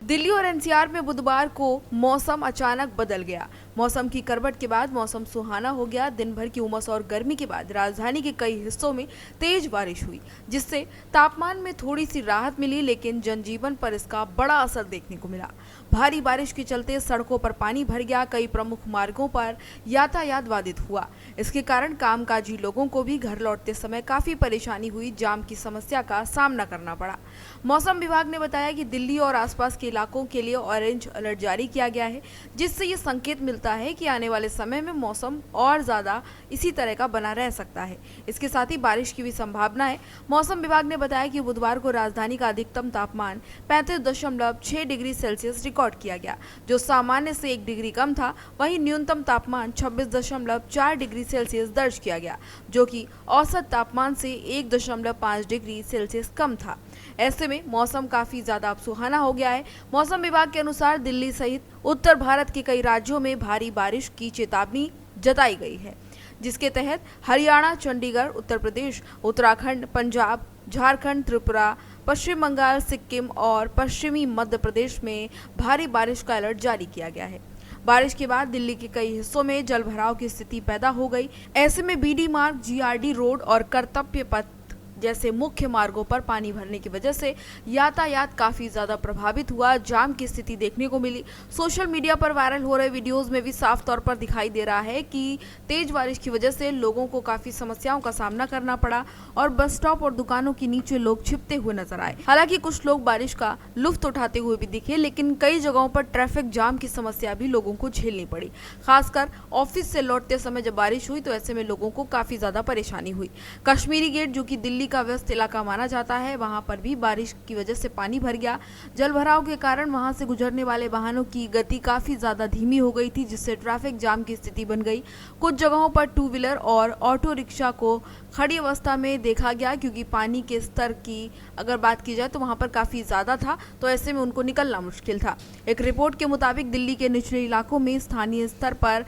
दिल्ली और एनसीआर में बुधवार को मौसम अचानक बदल गया। मौसम की करवट के बाद मौसम सुहाना हो गया। दिन भर की उमस और गर्मी के बाद राजधानी के कई हिस्सों में तेज बारिश हुई, जिससे तापमान में थोड़ी सी राहत मिली, लेकिन जनजीवन पर इसका बड़ा असर देखने को मिला। भारी बारिश के चलते सड़कों पर पानी भर गया, कई प्रमुख मार्गों पर यातायात बाधित हुआ। इसके कारण कामकाजी लोगों को भी घर लौटते समय काफी परेशानी हुई, जाम की समस्या का सामना करना पड़ा। मौसम विभाग ने बताया कि दिल्ली और आसपास के इलाकों के लिए ऑरेंज अलर्ट जारी किया गया है, जिससे ये संकेत मिलता है कि आने वाले समय में मौसम और ज्यादा इसी तरह का बना रह सकता है। इसके साथ ही बारिश की भी संभावना है। मौसम विभाग ने बताया कि बुधवार को राजधानी का अधिकतम तापमान 35.6 डिग्री सेल्सियस रिकॉर्ड किया गया, जो सामान्य से 1 डिग्री कम था। वहीं न्यूनतम तापमान 26.4 डिग्री सेल्सियस दर्ज किया गया, जो कि औसत तापमान से 1.5 डिग्री सेल्सियस कम था। ऐसे में मौसम काफी ज्यादा अब सुहाना हो गया है। मौसम विभाग के अनुसार दिल्ली सहित उत्तर भारत के कई राज्यों में भारी बारिश की चेतावनी जताई गई है, जिसके तहत हरियाणा, चंडीगढ़, उत्तर प्रदेश, उत्तराखंड, पंजाब, झारखंड, त्रिपुरा, पश्चिम बंगाल, सिक्किम और पश्चिमी मध्य प्रदेश में भारी बारिश का अलर्ट जारी किया गया है। बारिश के बाद दिल्ली के कई हिस्सों में जलभराव की स्थिति पैदा हो गई। ऐसे में बीडी मार्ग, जीआरडी रोड और कर्तव्य पथ जैसे मुख्य मार्गों पर पानी भरने की वजह से यातायात काफी ज्यादा प्रभावित हुआ। जाम की स्थिति देखने को मिली। सोशल मीडिया पर वायरल हो रहे वीडियोस में भी साफ तौर पर दिखाई दे रहा है कि तेज बारिश की वजह से लोगों को काफी समस्याओं का सामना करना पड़ा और बस स्टॉप और दुकानों के नीचे लोग छिपते हुए नजर आए। हालांकि कुछ लोग बारिश का लुत्फ उठाते हुए भी दिखे, लेकिन कई जगहों पर ट्रैफिक जाम की समस्या भी लोगों को झेलनी पड़ी। खासकर ऑफिस से लौटते समय जब बारिश हुई तो ऐसे में लोगों को काफी ज्यादा परेशानी हुई। कश्मीरी गेट, जो कि दिल्ली का व्यस्त इलाका माना जाता है, वहां पर भी बारिश की वजह से पानी भर गया। जलभराव के कारण वहां से गुजरने वाले वाहनों की गति काफी ज्यादा धीमी हो गई थी, जिससे ट्रैफिक जाम की स्थिति बन गई। कुछ जगहों पर टू व्हीलर और ऑटो रिक्शा को खड़ी अवस्था में देखा गया, क्योंकि पानी के स्तर की अगर बात की जाए तो वहां पर काफी ज्यादा था, तो ऐसे में उनको निकलना मुश्किल था। एक रिपोर्ट के मुताबिक दिल्ली के निचले इलाकों में स्थानीय स्तर पर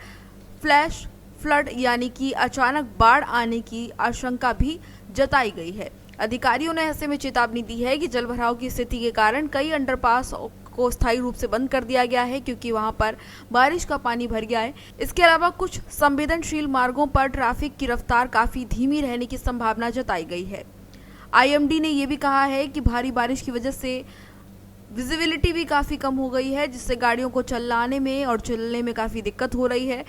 फ्लैश फ्लड यानी कि अचानक बाढ़ आने की आशंका भी जताई गई है। अधिकारियों ने ऐसे में चेतावनी दी है कि जलभराव की स्थिति के कारण कई अंडरपास को स्थायी रूप से बंद कर दिया गया है, क्योंकि वहां पर बारिश का पानी भर गया है। इसके अलावा कुछ संवेदनशील मार्गों पर ट्रैफिक की रफ्तार काफी धीमी रहने की संभावना जताई गई है। आईएमडी ने यह भी कहा है कि भारी बारिश की वजह से विजिबिलिटी भी काफी कम हो गई है, जिससे गाड़ियों को चलाने में और चलने में काफी दिक्कत हो रही है।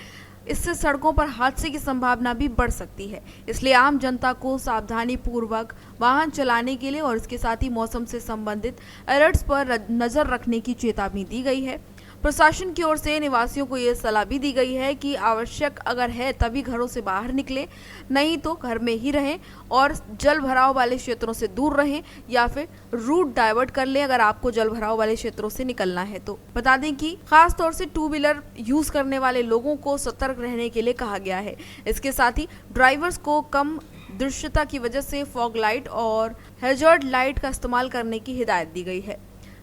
इससे सड़कों पर हादसे की संभावना भी बढ़ सकती है। इसलिए आम जनता को सावधानी पूर्वक वाहन चलाने के लिए और इसके साथ ही मौसम से संबंधित अलर्ट्स पर नजर रखने की चेतावनी दी गई है। प्रशासन की ओर से निवासियों को यह सलाह भी दी गई है कि आवश्यक अगर है तभी घरों से बाहर निकलें, नहीं तो घर में ही रहें और जल भराव वाले क्षेत्रों से दूर रहें, या फिर रूट डाइवर्ट कर लें अगर आपको जल भराव वाले क्षेत्रों से निकलना है तो। बता दें कि खास तौर से टू व्हीलर यूज करने वाले लोगों को सतर्क रहने के लिए कहा गया है। इसके साथ ही ड्राइवर्स को कम दृश्यता की वजह से फॉग लाइट और हैजर्ड लाइट का इस्तेमाल करने की हिदायत दी गई है।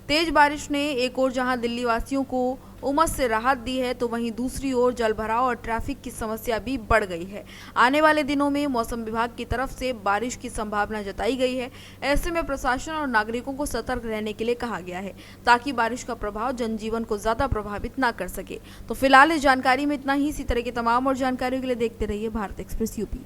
तेज बारिश ने एक ओर जहां दिल्ली वासियों को उमस से राहत दी है, तो वहीं दूसरी ओर जलभराव और ट्रैफिक की समस्या भी बढ़ गई है। आने वाले दिनों में मौसम विभाग की तरफ से बारिश की संभावना जताई गई है। ऐसे में प्रशासन और नागरिकों को सतर्क रहने के लिए कहा गया है, ताकि बारिश का प्रभाव जनजीवन को ज्यादा प्रभावित न कर सके। तो फिलहाल इस जानकारी में इतना ही। इसी तरह की तमाम और जानकारियों के लिए देखते रहिए भारत एक्सप्रेस यूपी।